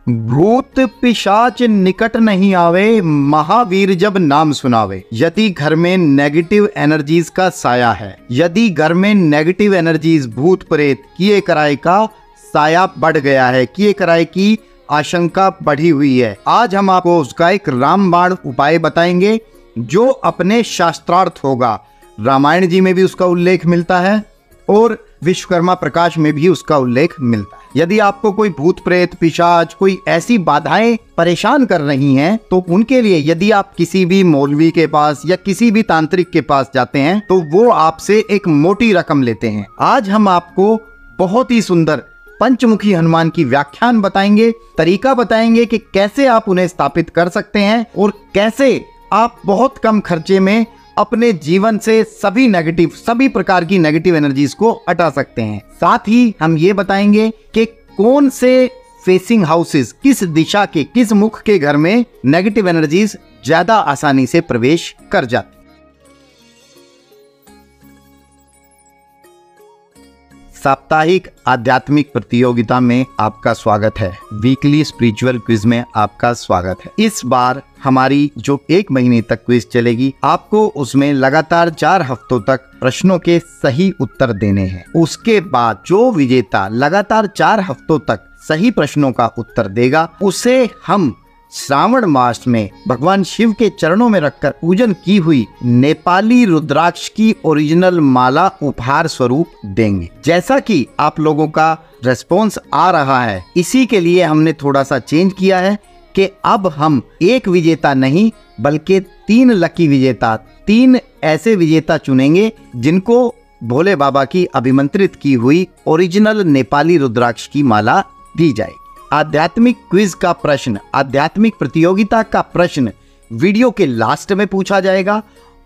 भूत पिशाच निकट नहीं आवे, महावीर जब नाम सुनावे। यदि घर में नेगेटिव एनर्जीज का साया है, यदि घर में नेगेटिव एनर्जीज भूत प्रेत किए कराए का साया बढ़ गया है, किए कराए की आशंका बढ़ी हुई है, आज हम आपको उसका एक रामबाण उपाय बताएंगे जो अपने शास्त्रार्थ होगा। रामायण जी में भी उसका उल्लेख मिलता है और विश्वकर्मा प्रकाश में भी उसका उल्लेख मिलता है। यदि आपको कोई भूत प्रेत पिशाच कोई ऐसी बाधाएं परेशान कर रही हैं, तो उनके लिए यदि आप किसी भी मौलवी के पास या किसी भी तांत्रिक के पास जाते हैं तो वो आपसे एक मोटी रकम लेते हैं। आज हम आपको बहुत ही सुंदर पंचमुखी हनुमान की व्याख्यान बताएंगे, तरीका बताएंगे कि कैसे आप उन्हें स्थापित कर सकते हैं और कैसे आप बहुत कम खर्चे में अपने जीवन से सभी प्रकार की नेगेटिव एनर्जीज को हटा सकते हैं। साथ ही हम ये बताएंगे कि कौन से फेसिंग हाउसेस, किस दिशा के, किस मुख के घर में नेगेटिव एनर्जीज ज्यादा आसानी से प्रवेश कर जाती। साप्ताहिक आध्यात्मिक प्रतियोगिता में आपका स्वागत है। वीकली स्पिरिचुअल क्विज में आपका स्वागत है। इस बार हमारी जो 1 महीने तक क्विज चलेगी, आपको उसमें लगातार 4 हफ्तों तक प्रश्नों के सही उत्तर देने हैं। उसके बाद जो विजेता लगातार 4 हफ्तों तक सही प्रश्नों का उत्तर देगा, उसे हम श्रावण मास में भगवान शिव के चरणों में रखकर पूजन की हुई नेपाली रुद्राक्ष की ओरिजिनल माला उपहार स्वरूप देंगे। जैसा कि आप लोगों का रेस्पॉन्स आ रहा है, इसी के लिए हमने थोड़ा सा चेंज किया है कि अब हम 1 विजेता नहीं बल्कि 3 लकी विजेता, 3 ऐसे विजेता चुनेंगे जिनको भोले बाबा की अभिमंत्रित की हुई ओरिजिनल नेपाली रुद्राक्ष की माला दी जाएगी। आध्यात्मिक क्विज का प्रश्न, आध्यात्मिक प्रतियोगिता का प्रश्न वीडियो के लास्ट में पूछा जाएगा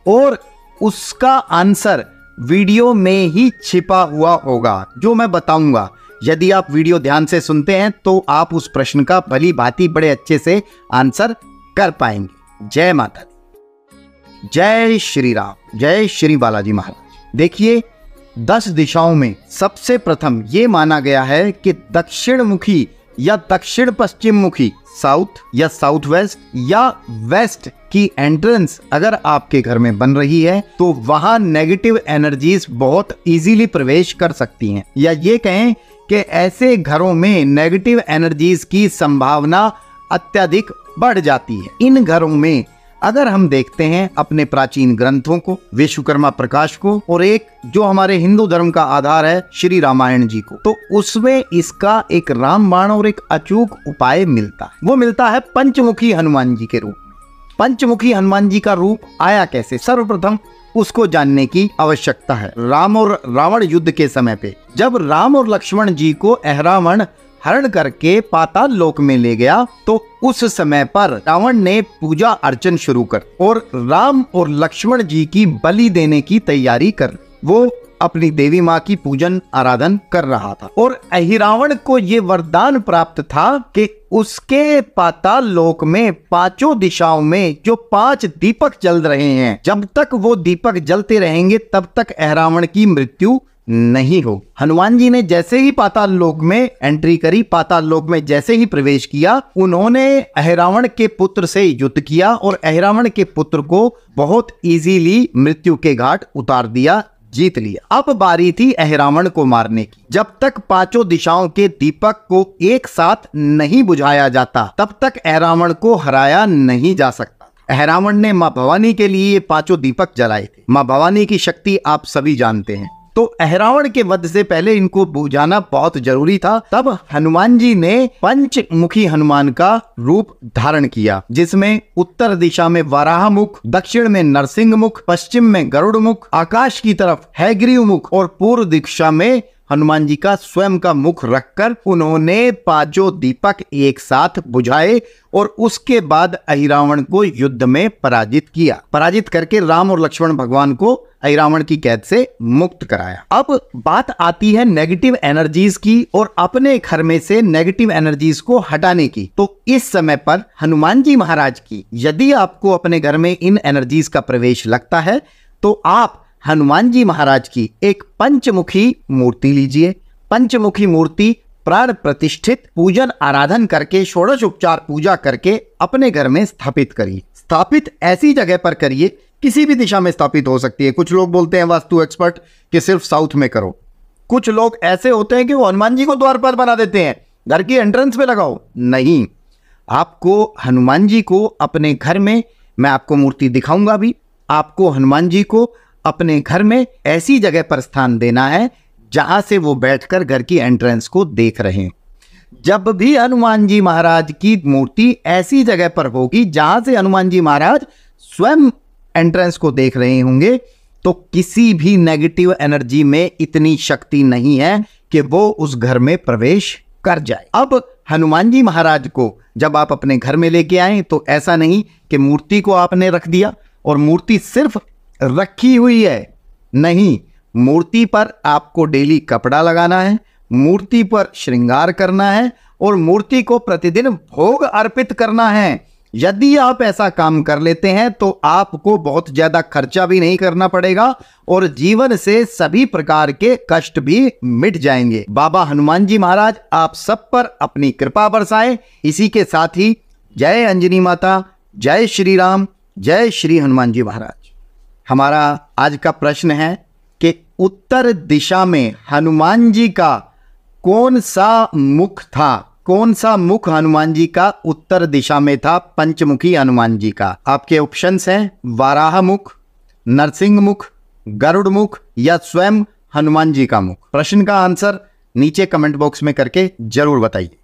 और उसका आंसर वीडियो में ही छिपा हुआ होगा जो मैं बताऊंगा। यदि आप वीडियो ध्यान से सुनते हैं तो आप उस प्रश्न का भली भांति बड़े अच्छे से आंसर कर पाएंगे। जय माता दी, जय श्री राम, जय श्री बालाजी महाराज। देखिए, 10 दिशाओं में सबसे प्रथम ये माना गया है कि दक्षिण मुखी या दक्षिण पश्चिम मुखी, साउथ या साउथ वेस्ट या वेस्ट की एंट्रेंस अगर आपके घर में बन रही है तो वहां नेगेटिव एनर्जीज बहुत इजीली प्रवेश कर सकती हैं, या ये कहें कि ऐसे घरों में नेगेटिव एनर्जीज की संभावना अत्यधिक बढ़ जाती है। इन घरों में अगर हम देखते हैं अपने प्राचीन ग्रंथों को, विश्वकर्मा प्रकाश को और एक जो हमारे हिंदू धर्म का आधार है श्री रामायण जी को, तो उसमें इसका एक रामबाण और एक अचूक उपाय मिलता है। वो मिलता है पंचमुखी हनुमान जी के रूप में। पंचमुखी हनुमान जी का रूप आया कैसे, सर्वप्रथम उसको जानने की आवश्यकता है। राम और रावण युद्ध के समय पे जब राम और लक्ष्मण जी को अहिरावण हरण करके पाताल लोक में ले गया तो उस समय पर रावण ने पूजा अर्चन शुरू कर और राम और लक्ष्मण जी की बलि देने की तैयारी कर, वो अपनी देवी माँ की पूजन आराधन कर रहा था और अहिरावण को ये वरदान प्राप्त था कि उसके पाताल लोक में 5 दिशाओं में जो 5 दीपक जल रहे हैं, जब तक वो दीपक जलते रहेंगे तब तक अहिरावण की मृत्यु नहीं हो। हनुमान जी ने जैसे ही पाताल लोक में एंट्री करी, पाताल लोक में जैसे ही प्रवेश किया, उन्होंने अहिरावण के पुत्र से युद्ध किया और अहिरावण के पुत्र को बहुत इजीली मृत्यु के घाट उतार दिया, जीत लिया। अब बारी थी अहिरावण को मारने की। जब तक 5 दिशाओं के दीपक को एक साथ नहीं बुझाया जाता तब तक अहिरावण को हराया नहीं जा सकता। अहिरावण ने माँ भवानी के लिए 5 दीपक जलाए थे। माँ भवानी की शक्ति आप सभी जानते हैं, तो अहिरावण के वध से पहले इनको बुझाना बहुत जरूरी था। तब हनुमान जी ने पंचमुखी हनुमान का रूप धारण किया, जिसमें उत्तर दिशा में वराह मुख, दक्षिण में नरसिंह मुख, पश्चिम में गरुड़ मुख, आकाश की तरफ हैग्रीव मुख और पूर्व दिशा में हनुमान जी का स्वयं का मुख रखकर उन्होंने 5 दीपक एक साथ बुझाए और उसके बाद अहिरावण को युद्ध में पराजित किया। पराजित करके राम और लक्ष्मण भगवान को अहिरावण की कैद से मुक्त कराया। अब बात आती है नेगेटिव एनर्जीज की और अपने घर में से नेगेटिव एनर्जीज को हटाने की। तो इस समय पर हनुमान जी महाराज की, यदि आपको अपने घर में इन एनर्जीज का प्रवेश लगता है तो आप हनुमान जी महाराज की एक पंचमुखी मूर्ति लीजिए। पंचमुखी मूर्ति प्राण प्रतिष्ठित पूजन आराधन करके षोडश उपचार पूजा करके अपने घर में स्थापित करिए। स्थापित ऐसी जगह पर करिए, किसी भी दिशा में स्थापित हो सकती है। कुछ लोग बोलते हैं वास्तु एक्सपर्ट कि सिर्फ साउथ में करो। कुछ लोग ऐसे होते हैं कि वो हनुमान जी को द्वार पर बना देते हैं, घर की एंट्रेंस पे लगाओ। नहीं, आपको हनुमान जी को अपने घर में, मैं आपको मूर्ति दिखाऊंगा भी, आपको हनुमान जी को अपने घर में ऐसी जगह पर स्थान देना है जहां से वो बैठकर घर की एंट्रेंस को देख रहे हैं। जब भी हनुमान जी महाराज की मूर्ति ऐसी जगह पर होगी जहां से हनुमान जी महाराज स्वयं एंट्रेंस को देख रहे होंगे, तो किसी भी नेगेटिव एनर्जी में इतनी शक्ति नहीं है कि वो उस घर में प्रवेश कर जाए। अब हनुमान जी महाराज को जब आप अपने घर में लेके आए तो ऐसा नहीं कि मूर्ति को आपने रख दिया और मूर्ति सिर्फ रखी हुई है। नहीं, मूर्ति पर आपको डेली कपड़ा लगाना है, मूर्ति पर श्रृंगार करना है और मूर्ति को प्रतिदिन भोग अर्पित करना है। यदि आप ऐसा काम कर लेते हैं तो आपको बहुत ज्यादा खर्चा भी नहीं करना पड़ेगा और जीवन से सभी प्रकार के कष्ट भी मिट जाएंगे। बाबा हनुमान जी महाराज आप सब पर अपनी कृपा बरसाएं। इसी के साथ ही जय अंजनी माता, जय श्री राम, जय श्री हनुमान जी महाराज। हमारा आज का प्रश्न है कि उत्तर दिशा में हनुमान जी का कौन सा मुख था? कौन सा मुख हनुमान जी का उत्तर दिशा में था? पंचमुखी हनुमान जी का। आपके ऑप्शंस हैं वाराह मुख, नरसिंह मुख, गरुड़ मुख या स्वयं हनुमान जी का मुख। प्रश्न का आंसर नीचे कमेंट बॉक्स में करके जरूर बताइए।